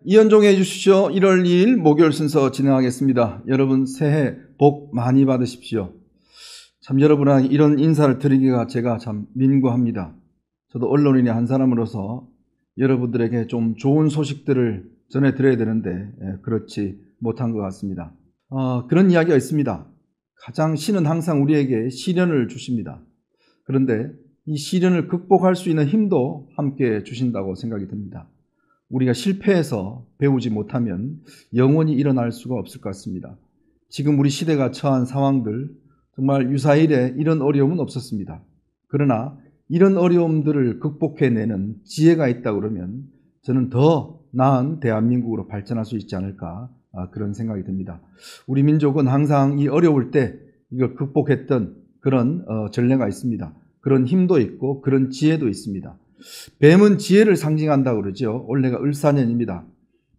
이현종해 주십시오. 1월 2일 목요일 순서 진행하겠습니다. 여러분 새해 복 많이 받으십시오. 참 여러분에게 이런 인사를 드리기가 제가 참 민구합니다. 저도 언론인의 한 사람으로서 여러분들에게 좀 좋은 소식들을 전해드려야 되는데 그렇지 못한 것 같습니다. 그런 이야기가 있습니다. 가장 신은 항상 우리에게 시련을 주십니다. 그런데 이 시련을 극복할 수 있는 힘도 함께 주신다고 생각이 듭니다. 우리가 실패해서 배우지 못하면 영원히 일어날 수가 없을 것 같습니다. 지금 우리 시대가 처한 상황들 정말 유사일에 이런 어려움은 없었습니다. 그러나 이런 어려움들을 극복해내는 지혜가 있다 그러면 저는 더 나은 대한민국으로 발전할 수 있지 않을까 그런 생각이 듭니다. 우리 민족은 항상 이 어려울 때 이걸 극복했던 그런 전례가 있습니다. 그런 힘도 있고 그런 지혜도 있습니다. 뱀은 지혜를 상징한다고 그러죠. 올해가 을사년입니다.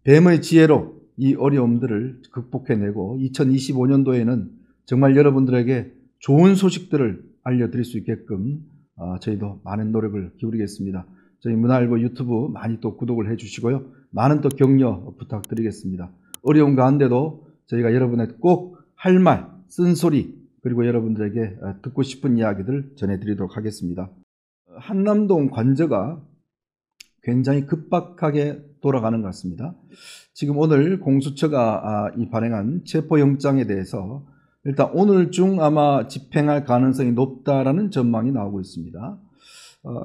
뱀의 지혜로 이 어려움들을 극복해내고 2025년도에는 정말 여러분들에게 좋은 소식들을 알려드릴 수 있게끔 저희도 많은 노력을 기울이겠습니다. 저희 문화일보 유튜브 많이 또 구독을 해주시고요. 많은 또 격려 부탁드리겠습니다. 어려운 가운데도 저희가 여러분의 꼭 할 말, 쓴소리 그리고 여러분들에게 듣고 싶은 이야기들 전해드리도록 하겠습니다. 한남동 관저가 굉장히 급박하게 돌아가는 것 같습니다. 지금 오늘 공수처가 발행한 체포영장에 대해서 일단 오늘 중 아마 집행할 가능성이 높다라는 전망이 나오고 있습니다.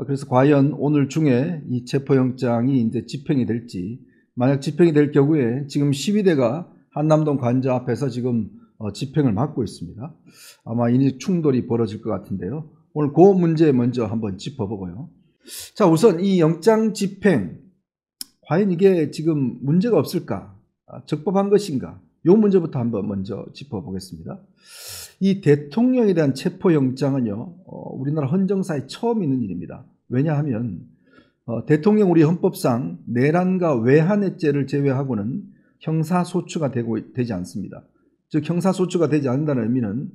그래서 과연 오늘 중에 이 체포영장이 이제 집행이 될지, 만약 집행이 될 경우에 지금 시위대가 한남동 관저 앞에서 지금 집행을 막고 있습니다. 아마 이 충돌이 벌어질 것 같은데요. 오늘 그 문제 먼저 한번 짚어보고요. 자, 우선 이 영장 집행, 과연 이게 지금 문제가 없을까? 적법한 것인가? 이 문제부터 한번 먼저 짚어보겠습니다. 이 대통령에 대한 체포영장은요, 우리나라 헌정사에 처음 있는 일입니다. 왜냐하면 대통령 우리 헌법상 내란과 외환해죄를 제외하고는 형사소추가 되지 않습니다. 즉 형사소추가 되지 않는다는 의미는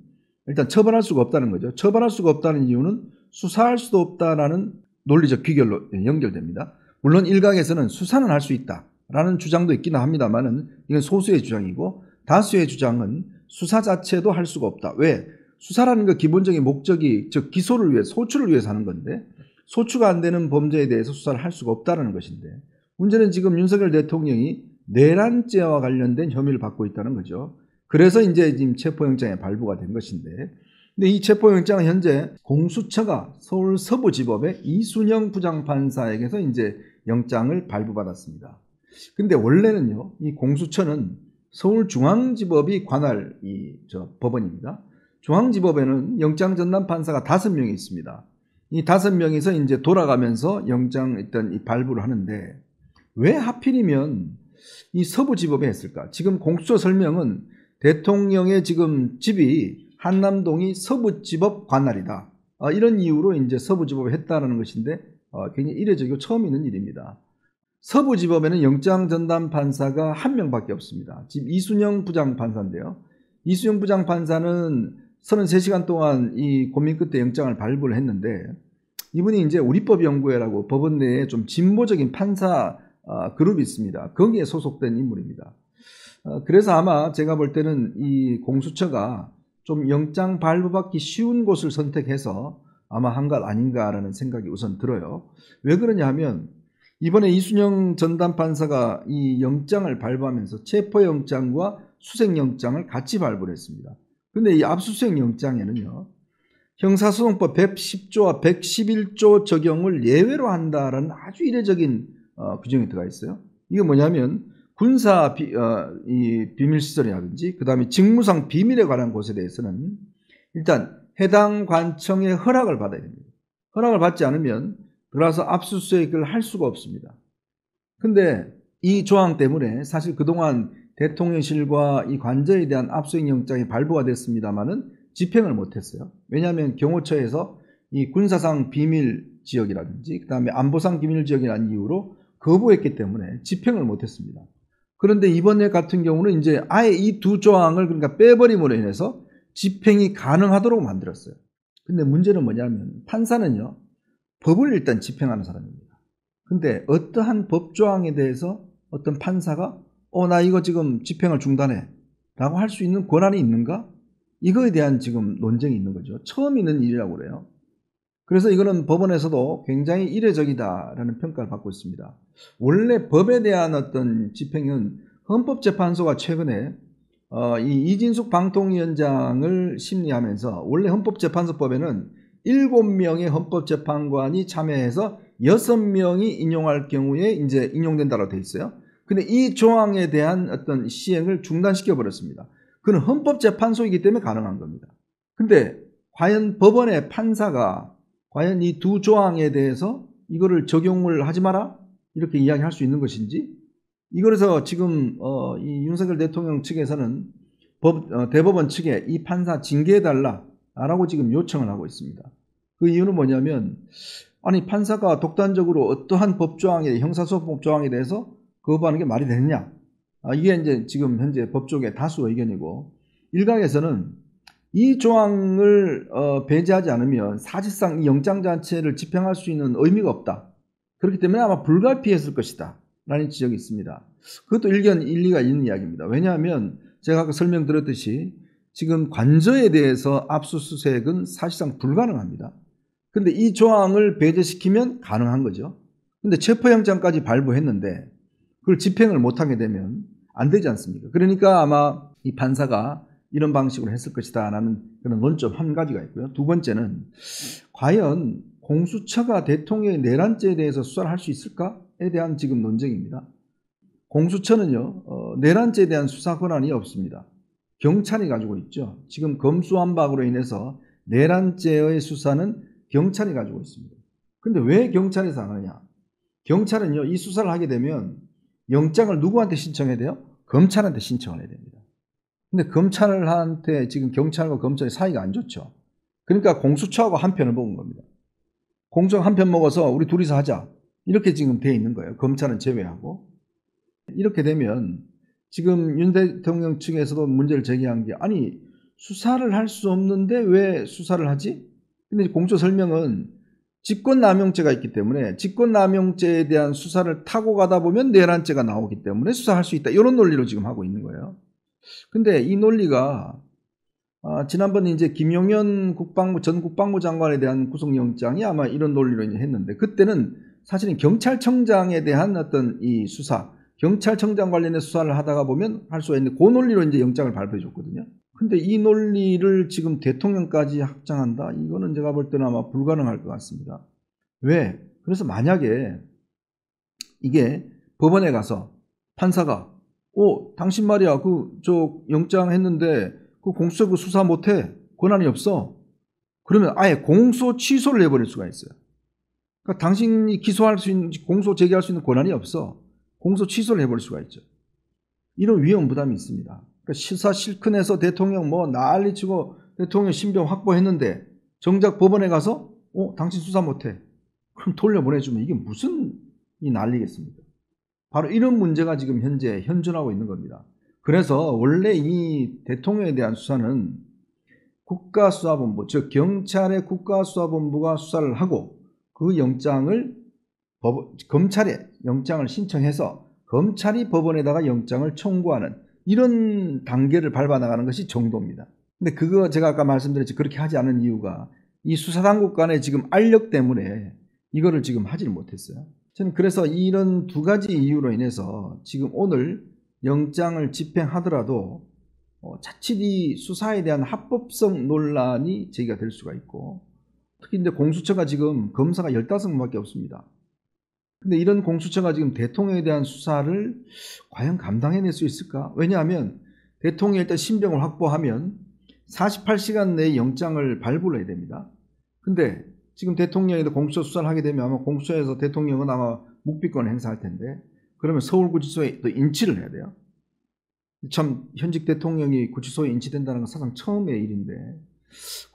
일단 처벌할 수가 없다는 거죠. 처벌할 수가 없다는 이유는 수사할 수도 없다라는 논리적 귀결로 연결됩니다. 물론 일각에서는 수사는 할 수 있다라는 주장도 있기는 합니다만은 이건 소수의 주장이고 다수의 주장은 수사 자체도 할 수가 없다. 왜? 수사라는 거 기본적인 목적이 즉 기소를 위해 소추를 위해서 하는 건데 소추가 안 되는 범죄에 대해서 수사를 할 수가 없다는 것인데 문제는 지금 윤석열 대통령이 내란죄와 관련된 혐의를 받고 있다는 거죠. 그래서 이제 지금 체포영장에 발부가 된 것인데, 근데 이 체포영장은 현재 공수처가 서울 서부지법의 이순영 부장판사에게서 이제 영장을 발부받았습니다. 근데 원래는요, 이 공수처는 서울중앙지법이 관할 법원입니다. 중앙지법에는 영장전담 판사가 5명이 있습니다. 이 5명이서 이제 돌아가면서 영장 일단 이 발부를 하는데 왜 하필이면 이 서부지법에 했을까? 지금 공수처 설명은 대통령의 지금 집이 한남동이 서부지법 관할이다. 이런 이유로 이제 서부지법에 했다는 것인데 굉장히 이례적이고 처음 있는 일입니다. 서부지법에는 영장전담 판사가 1명밖에 없습니다. 지금 이순영 부장판사인데요. 이순영 부장판사는 33시간 동안 이 고민 끝에 영장을 발부를 했는데 이분이 이제 우리법연구회라고 법원 내에 좀 진보적인 판사 그룹이 있습니다. 거기에 소속된 인물입니다. 그래서 아마 제가 볼 때는 이 공수처가 좀 영장 발부받기 쉬운 곳을 선택해서 아마 한 것 아닌가라는 생각이 우선 들어요. 왜 그러냐 하면 이번에 이순영 전담판사가 이 영장을 발부하면서 체포영장과 수색영장을 같이 발부를 했습니다. 그런데 이 압수수색 영장에는요, 형사소송법 110조와 111조 적용을 예외로 한다라는 아주 이례적인 규정이 들어가 있어요. 이게 뭐냐면 군사 비밀시설이라든지 그 다음에 직무상 비밀에 관한 곳에 대해서는 일단 해당 관청의 허락을 받아야 됩니다. 허락을 받지 않으면 들어와서 압수수색을 할 수가 없습니다. 근데 이 조항 때문에 사실 그동안 대통령실과 이 관저에 대한 압수수색 영장이 발부가 됐습니다만은 집행을 못했어요. 왜냐하면 경호처에서 이 군사상 비밀 지역이라든지 그 다음에 안보상 비밀 지역이라는 이유로 거부했기 때문에 집행을 못했습니다. 그런데 이번에 같은 경우는 이제 아예 이 두 조항을 그러니까 빼버림으로 인해서 집행이 가능하도록 만들었어요. 근데 문제는 뭐냐면 판사는요, 법을 일단 집행하는 사람입니다. 근데 어떠한 법조항에 대해서 어떤 판사가 나 이거 지금 집행을 중단해 라고 할 수 있는 권한이 있는가? 이거에 대한 지금 논쟁이 있는 거죠. 처음 있는 일이라고 그래요. 그래서 이거는 법원에서도 굉장히 이례적이다라는 평가를 받고 있습니다. 원래 법에 대한 어떤 집행은 헌법재판소가 최근에 이 이진숙 방통위원장을 심리하면서 원래 헌법재판소법에는 7명의 헌법재판관이 참여해서 6명이 인용할 경우에 이제 인용된다고 되어 있어요. 근데 이 조항에 대한 어떤 시행을 중단시켜 버렸습니다. 그는 헌법재판소이기 때문에 가능한 겁니다. 근데 과연 법원의 판사가 과연 이 두 조항에 대해서 이거를 적용을 하지 마라 이렇게 이야기할 수 있는 것인지, 이거에서 지금 이 윤석열 대통령 측에서는 대법원 측에 이 판사 징계해달라라고 지금 요청을 하고 있습니다. 그 이유는 뭐냐면, 아니 판사가 독단적으로 어떠한 법조항에, 형사소송법 조항에 대해서 거부하는 게 말이 되느냐, 이게 이제 지금 현재 법조계 다수 의견이고, 일각에서는 이 조항을 배제하지 않으면 사실상 이 영장 자체를 집행할 수 있는 의미가 없다. 그렇기 때문에 아마 불가피했을 것이다 라는 지적이 있습니다. 그것도 일리가 있는 이야기입니다. 왜냐하면 제가 아까 설명드렸듯이 지금 관저에 대해서 압수수색은 사실상 불가능합니다. 근데 이 조항을 배제시키면 가능한 거죠. 근데 체포영장까지 발부했는데 그걸 집행을 못하게 되면 안 되지 않습니까? 그러니까 아마 이 판사가 이런 방식으로 했을 것이다 라는 그런 논점 한 가지가 있고요. 두 번째는 과연 공수처가 대통령의 내란죄에 대해서 수사를 할 수 있을까에 대한 지금 논쟁입니다. 공수처는요, 내란죄에 대한 수사 권한이 없습니다. 경찰이 가지고 있죠. 지금 검수완박으로 인해서 내란죄의 수사는 경찰이 가지고 있습니다. 근데 왜 경찰에서 안 하냐? 경찰은요, 이 수사를 하게 되면 영장을 누구한테 신청해야 돼요? 검찰한테 신청을 해야 됩니다. 근데 검찰한테 지금 경찰과 검찰의 사이가 안 좋죠. 그러니까 공수처하고 한 편을 먹은 겁니다. 공수처가 한 편 먹어서 우리 둘이서 하자, 이렇게 지금 돼 있는 거예요. 검찰은 제외하고. 이렇게 되면 지금 윤 대통령 측에서도 문제를 제기한 게, 아니 수사를 할 수 없는데 왜 수사를 하지? 근데 공수처 설명은 직권남용죄가 있기 때문에 직권남용죄에 대한 수사를 타고 가다 보면 내란죄가 나오기 때문에 수사할 수 있다, 이런 논리로 지금 하고 있는 거예요. 근데 이 논리가 지난번 이제 김용현 전 국방부 장관에 대한 구속영장이 아마 이런 논리로 이제 했는데, 그때는 사실은 경찰청장에 대한 어떤 이 수사, 경찰청장 관련된 수사를 하다가 보면 할 수가 있는데, 그 논리로 이제 영장을 발부해 줬거든요. 근데 이 논리를 지금 대통령까지 확장한다? 이거는 제가 볼 때는 아마 불가능할 것 같습니다. 왜? 그래서 만약에 이게 법원에 가서 판사가 당신 말이야, 저 영장 했는데 그 공수처 그 수사 못해, 권한이 없어, 그러면 아예 공소 취소를 해버릴 수가 있어요. 그러니까 당신이 기소할 수 있는, 공소 제기할 수 있는 권한이 없어. 공소 취소를 해버릴 수가 있죠. 이런 위험 부담이 있습니다. 그러니까 수사 실컷해서 대통령 난리치고 대통령 신병 확보했는데 정작 법원에 가서 당신 수사 못해, 그럼 돌려보내주면 이게 무슨 이 난리겠습니까? 바로 이런 문제가 지금 현재 현존하고 있는 겁니다. 그래서 원래 이 대통령에 대한 수사는 국가수사본부, 즉 경찰의 국가수사본부가 수사를 하고 그 영장을 검찰에 영장을 신청해서 검찰이 법원에다가 영장을 청구하는 이런 단계를 밟아나가는 것이 정도입니다. 근데 그거 제가 아까 말씀드렸지, 그렇게 하지 않은 이유가 이 수사당국 간의 지금 알력 때문에 이거를 지금 하지를 못했어요. 저는 그래서 이런 두 가지 이유로 인해서 지금 오늘 영장을 집행하더라도 자칫 이 수사에 대한 합법성 논란이 제기가 될 수가 있고, 특히 이제 공수처가 지금 검사가 15명밖에 없습니다. 근데 이런 공수처가 지금 대통령에 대한 수사를 과연 감당해낼 수 있을까? 왜냐하면 대통령이 일단 신병을 확보하면 48시간 내에 영장을 발부를 해야 됩니다. 근데 지금 대통령에도 공수처 수사를 하게 되면 아마 공수처에서 대통령은 아마 묵비권을 행사할 텐데, 그러면 서울구치소에 또 인치를 해야 돼요. 참 현직 대통령이 구치소에 인치된다는 건 사상 처음의 일인데,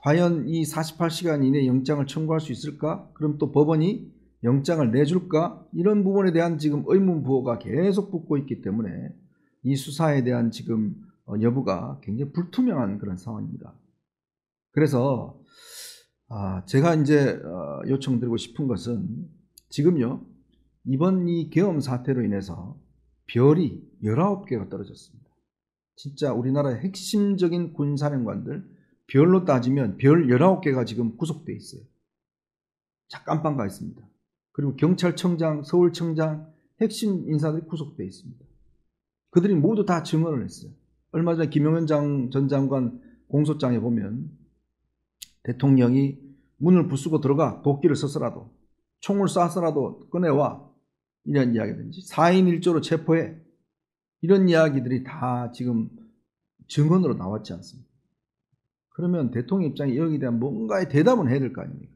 과연 이 48시간 이내에 영장을 청구할 수 있을까? 그럼 또 법원이 영장을 내줄까? 이런 부분에 대한 지금 의문부호가 계속 붙고 있기 때문에 이 수사에 대한 지금 여부가 굉장히 불투명한 그런 상황입니다. 그래서 제가 이제 요청드리고 싶은 것은, 지금요, 이번 이 계엄 사태로 인해서 별이 19개가 떨어졌습니다. 진짜 우리나라의 핵심적인 군사령관들 별로 따지면 별 19개가 지금 구속돼 있어요. 깜빵 가 있습니다. 그리고 경찰청장, 서울청장 핵심 인사들이 구속돼 있습니다. 그들이 모두 다 증언을 했어요. 얼마 전에 김용현 전 장관 공소장에 보면 대통령이 문을 부수고 들어가 도끼를 써서라도 총을 쏴서라도 꺼내와 이런 이야기든지 4인 1조로 체포해 이런 이야기들이 다 지금 증언으로 나왔지 않습니까? 그러면 대통령 입장에 여기에 대한 뭔가의 대답은 해야 될 거 아닙니까?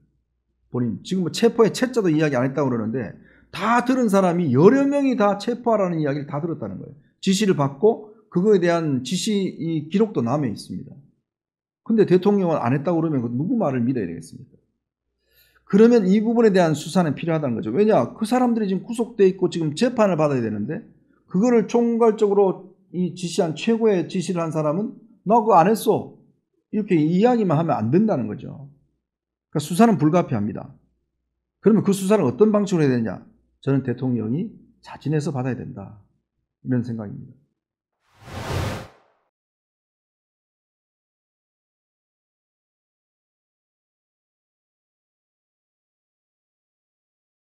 본인 지금 뭐 체포에 채자도 이야기 안 했다고 그러는데 다 들은 사람이 여러 명이 다 체포하라는 이야기를 다 들었다는 거예요. 지시를 받고 그거에 대한 지시 기록도 남아 있습니다. 근데 대통령은 안 했다고 그러면 누구 말을 믿어야 되겠습니까? 그러면 이 부분에 대한 수사는 필요하다는 거죠. 왜냐? 그 사람들이 지금 구속돼 있고 지금 재판을 받아야 되는데 그거를 총괄적으로 이 지시한 최고의 지시를 한 사람은 나 그거 안 했어. 이렇게 이야기만 하면 안 된다는 거죠. 그러니까 수사는 불가피합니다. 그러면 그 수사를 어떤 방식으로 해야 되냐? 저는 대통령이 자진해서 받아야 된다. 이런 생각입니다.